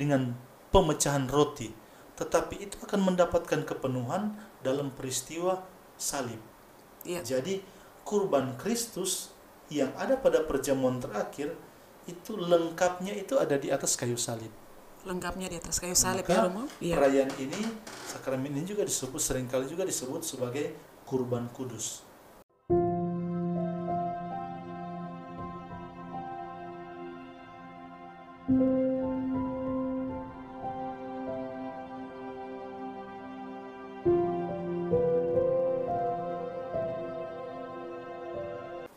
dengan pemecahan roti, tetapi itu akan mendapatkan kepenuhan dalam peristiwa salib. Jadi kurban Kristus yang ada pada perjamuan terakhir itu lengkapnya itu ada di atas kayu salib. Lengkapnya di atas kayu salib. Maka ya Romo. perayaan ini, sakramen ini juga seringkali juga disebut sebagai kurban kudus.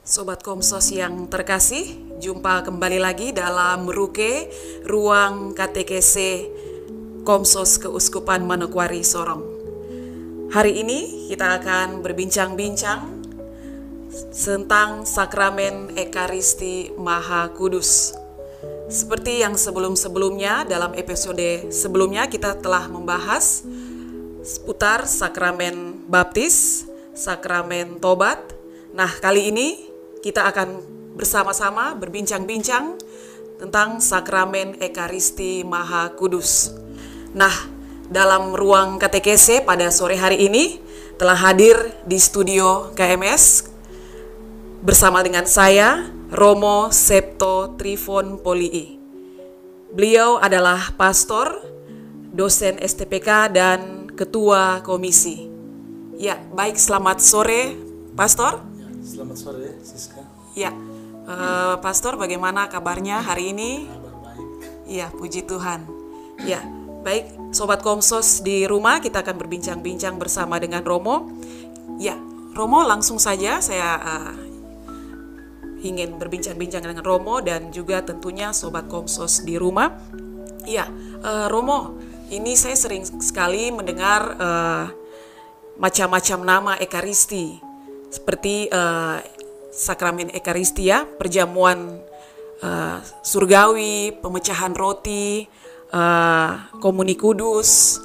Sobat Komsos yang terkasih, jumpa kembali lagi dalam Ruke, Ruang Katekese Komsos Keuskupan Manokwari Sorong. Hari ini kita akan berbincang-bincang tentang sakramen Ekaristi Maha Kudus. Seperti yang sebelum-sebelumnya, dalam episode sebelumnya kita telah membahas seputar sakramen baptis, sakramen tobat. Nah, kali ini kita akan bersama-sama berbincang-bincang tentang sakramen Ekaristi Maha Kudus. Nah, dalam ruang katekese pada sore hari ini telah hadir di studio KMS bersama dengan saya, Romo Septo Trifon Polii. Beliau adalah pastor, dosen STPK, dan ketua komisi. Ya, baik, selamat sore, Pastor. Selamat sore, Siska. Ya, Pastor, bagaimana kabarnya hari ini? Kabar baik. Ya, puji Tuhan. Ya, baik, Sobat Komsos di rumah, kita akan berbincang-bincang bersama dengan Romo. Ya, Romo, langsung saja saya ingin berbincang-bincang dengan Romo dan juga tentunya Sobat Komsos di rumah. Ya, Romo, ini saya sering sekali mendengar macam-macam nama Ekaristi. Seperti sakramen Ekaristia, perjamuan surgawi, pemecahan roti, komuni kudus,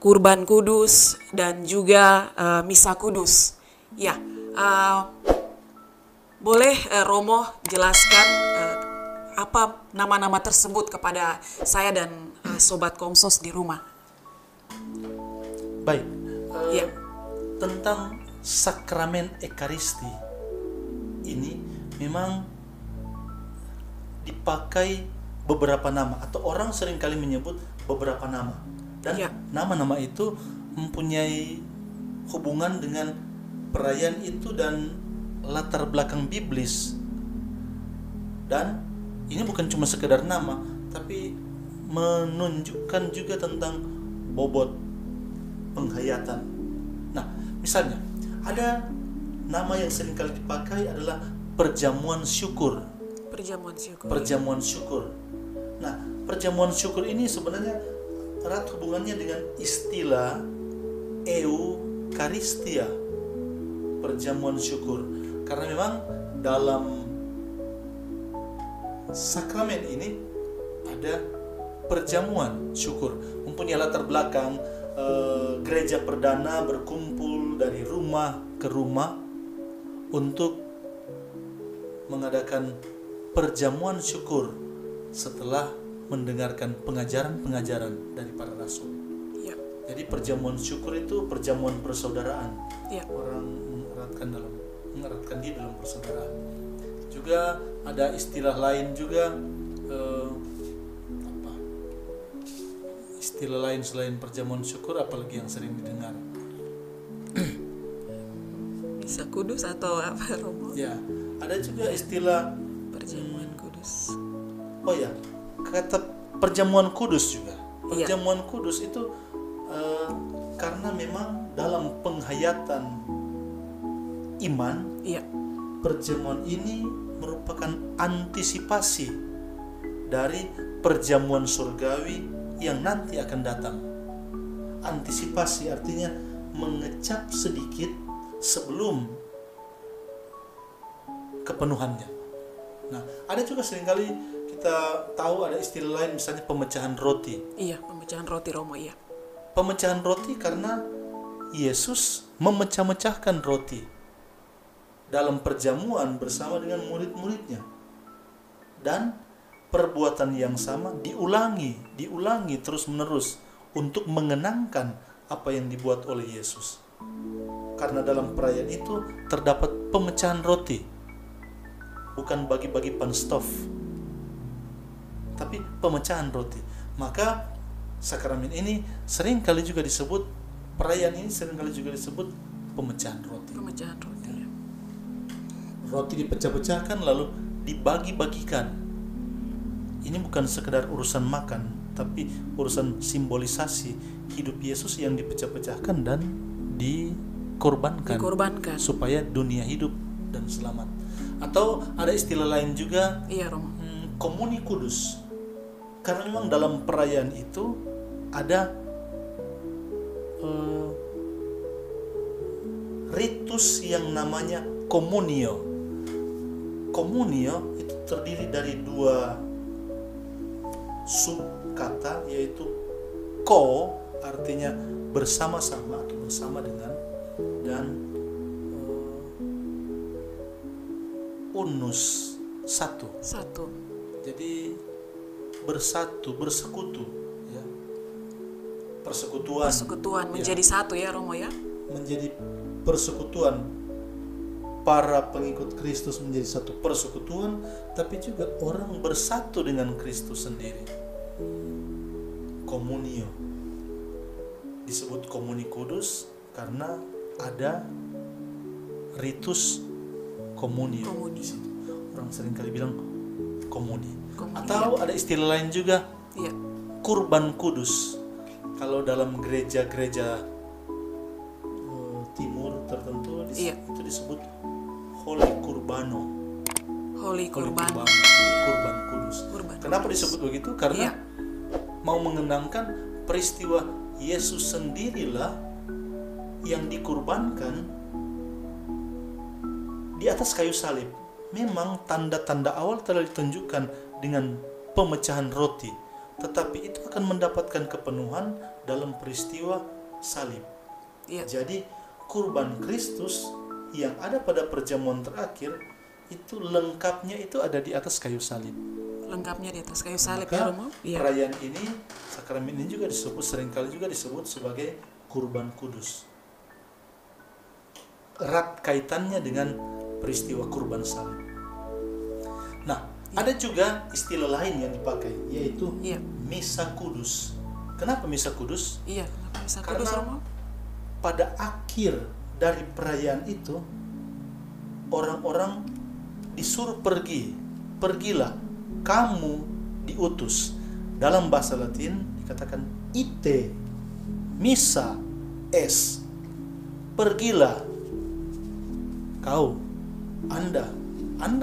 kurban kudus, dan juga misa kudus. Ya, boleh Romo jelaskan apa nama-nama tersebut kepada saya dan Sobat Komsos di rumah? Baik, Ya. tentang sakramen Ekaristi ini memang dipakai beberapa nama, atau orang seringkali menyebut beberapa nama, dan nama-nama itu mempunyai hubungan dengan perayaan itu dan latar belakang biblis. Dan ini bukan cuma sekedar nama, tapi menunjukkan juga tentang bobot penghayatan. Nah, misalnya ada nama yang seringkali dipakai adalah perjamuan syukur. Perjamuan syukur. Nah, perjamuan syukur ini sebenarnya erat hubungannya dengan istilah Eukaristia, perjamuan syukur. Karena memang dalam sakramen ini ada perjamuan syukur, mempunyai latar belakang gereja perdana berkumpul dari rumah ke rumah untuk mengadakan perjamuan syukur setelah mendengarkan pengajaran-pengajaran dari para rasul. Ya. Jadi perjamuan syukur itu perjamuan persaudaraan. Ya. Orang mengeratkan diri dalam persaudaraan. Juga ada istilah lain juga, istilah lain selain perjamuan syukur, apalagi yang sering didengar? Misa kudus atau apa, Romo? Ya, ada juga istilah Perjamuan kudus. Oh ya, kata perjamuan kudus juga. Iya. Perjamuan kudus itu karena memang dalam penghayatan iman, Iya. perjamuan ini merupakan antisipasi dari perjamuan surgawi yang nanti akan datang. Antisipasi artinya mengecap sedikit sebelum kepenuhannya. Nah, ada juga seringkali kita tahu ada istilah lain, misalnya pemecahan roti. Iya, pemecahan roti, Romo, iya. Pemecahan roti karena Yesus memecah-mecahkan roti dalam perjamuan bersama dengan murid-muridnya. Dan perbuatan yang sama diulangi terus-menerus untuk mengenangkan apa yang dibuat oleh Yesus. Karena dalam perayaan itu terdapat pemecahan roti, bukan bagi-bagi panstof, tapi pemecahan roti. Maka sakramen ini sering kali juga disebut, perayaan ini sering kali juga disebut pemecahan roti. Pemecahan roti. Ya. Roti dipecah-pecahkan lalu dibagi-bagikan. Ini bukan sekedar urusan makan, tapi urusan simbolisasi hidup Yesus yang dipecah-pecahkan dan dikorbankan supaya dunia hidup dan selamat. Atau ada istilah lain juga, iya, Romo, komuni kudus. Karena memang dalam perayaan itu ada ritus yang namanya komunio. Komunio itu terdiri dari dua sub kata, yaitu ko artinya bersama-sama atau bersama dengan, dan unus satu. Jadi bersatu, bersekutu, ya. Persekutuan ya. Menjadi satu ya, Romo ya. Menjadi persekutuan para pengikut Kristus, menjadi satu persekutuan, tapi juga orang bersatu dengan Kristus sendiri. Komunio disebut komuni kudus karena ada ritus komunio di situ. Orang sering kali bilang komuni. Atau ada istilah lain juga, kurban kudus. Kalau dalam gereja-gereja timur tertentu itu disebut Holy Kurbano. Kurban kudus. Kenapa disebut begitu? Karena mau mengenangkan peristiwa Yesus sendirilah yang dikurbankan di atas kayu salib. Memang tanda-tanda awal telah ditunjukkan dengan pemecahan roti, tetapi itu akan mendapatkan kepenuhan dalam peristiwa salib. Jadi kurban Kristus yang ada pada perjamuan terakhir itu lengkapnya itu ada di atas kayu salib. Maka, ya, Romo. Perayaan ini, sakramen ini juga disebut, seringkali juga disebut sebagai kurban kudus. Erat kaitannya dengan peristiwa kurban salib. Nah, ada juga istilah lain yang dipakai, yaitu misa kudus. Kenapa misa kudus? Kenapa misa kudus, Karena Romo? pada akhir dari perayaan itu orang-orang disuruh pergilah, kamu diutus. Dalam bahasa Latin dikatakan ite missa es, pergilah kau, anda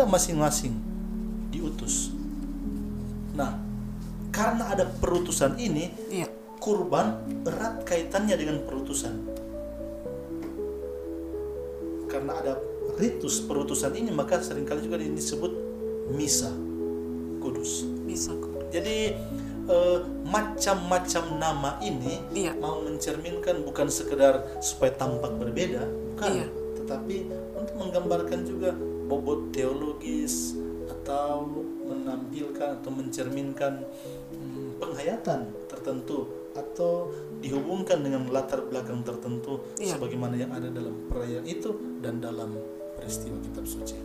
masing-masing diutus. Nah, karena ada perutusan ini, kurban erat kaitannya dengan perutusan. Karena ada ritus perutusan ini, maka seringkali juga disebut misa kudus. Jadi macam-macam nama ini mau mencerminkan bukan sekedar supaya tampak berbeda, bukan, tetapi untuk menggambarkan juga bobot teologis atau menampilkan atau mencerminkan penghayatan tertentu atau dihubungkan dengan latar belakang tertentu sebagaimana yang ada dalam perayaan itu dan dalam peristiwa kitab suci.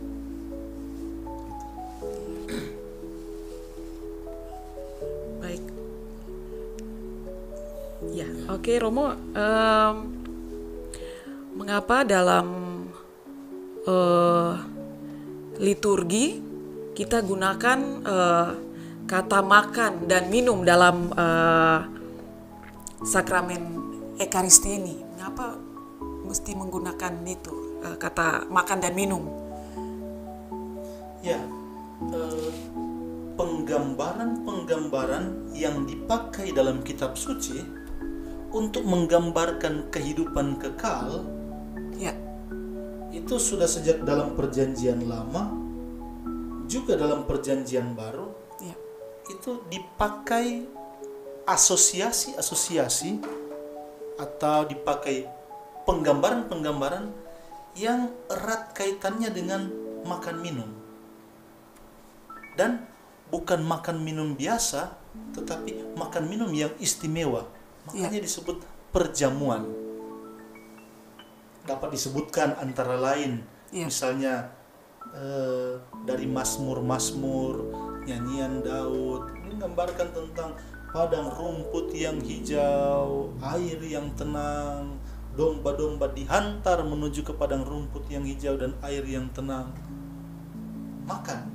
Baik. Ya, oke, Romo. Mengapa dalam liturgi kita gunakan kata makan dan minum dalam sakramen Ekaristi ini? Mengapa mesti menggunakan itu, kata makan dan minum? Ya, penggambaran-penggambaran yang dipakai dalam kitab suci untuk menggambarkan kehidupan kekal, itu sudah sejak dalam perjanjian lama, juga dalam perjanjian baru, itu dipakai asosiasi-asosiasi atau dipakai penggambaran-penggambaran yang erat kaitannya dengan makan minum. Dan bukan makan minum biasa, tetapi makan minum yang istimewa. Makanya disebut perjamuan. Dapat disebutkan antara lain, misalnya dari Mazmur-Mazmur, nyanyian Daud, ini menggambarkan tentang padang rumput yang hijau, air yang tenang, domba-domba dihantar menuju ke padang rumput yang hijau dan air yang tenang. Makan.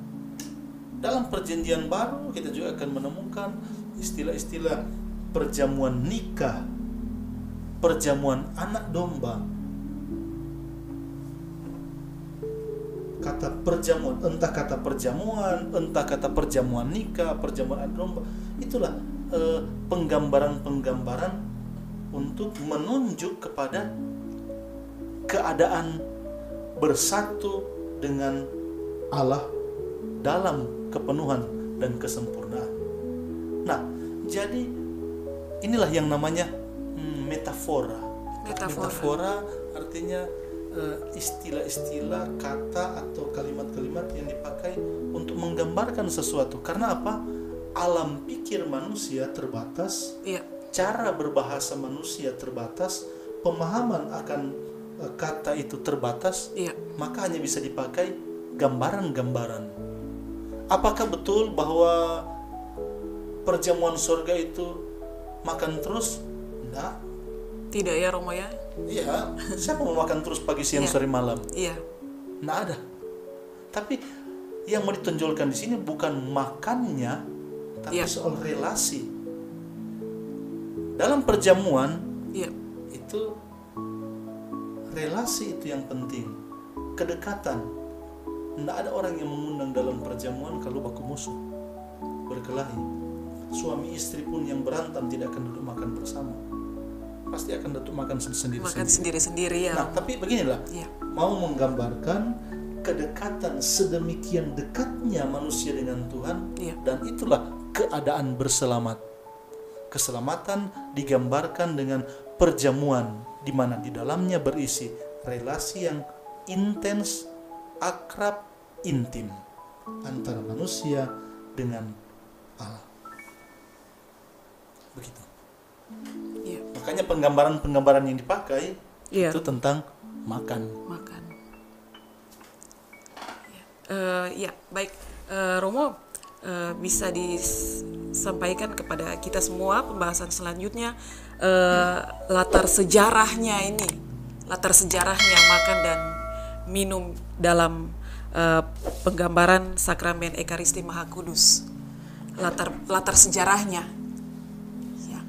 Dalam perjanjian baru kita juga akan menemukan istilah-istilah perjamuan nikah, perjamuan anak domba. Kata perjamuan, entah kata perjamuan, entah kata perjamuan nikah, perjamuan anak domba, itulah penggambaran-penggambaran untuk menunjuk kepada keadaan bersatu dengan Allah dalam kepenuhan dan kesempurnaan. Nah, jadi inilah yang namanya metafora. Metafora artinya istilah-istilah, kata atau kalimat-kalimat yang dipakai untuk menggambarkan sesuatu. Karena apa? Alam pikir manusia terbatas, cara berbahasa manusia terbatas, pemahaman akan kata itu terbatas, maka hanya bisa dipakai gambaran-gambaran. Apakah betul bahwa perjamuan surga itu makan terus? Enggak. Tidak ya Romo ya? Iya, siapa mau makan terus pagi, siang, sore, malam? Iya. Nggak ada. Tapi yang mau ditonjolkan di sini bukan makannya, tapi soal relasi. Dalam perjamuan itu relasi itu yang penting, kedekatan. Nggak ada orang yang mengundang dalam perjamuan kalau baku musuh, berkelahi. Suami istri pun yang berantem tidak akan duduk makan bersama, pasti akan duduk makan sendiri-sendiri. ya. Nah, tapi beginilah, mau menggambarkan kedekatan sedemikian dekatnya manusia dengan Tuhan, dan itulah keadaan berselamat. Keselamatan digambarkan dengan perjamuan, di mana di dalamnya berisi relasi yang intens, akrab, intim antara manusia dengan Allah. Begitu. Makanya penggambaran-penggambaran yang dipakai itu tentang makan. Baik, Romo, bisa disampaikan kepada kita semua pembahasan selanjutnya, latar sejarahnya makan dan minum dalam penggambaran sakramen Ekaristi Maha Kudus, latar sejarahnya. Ya.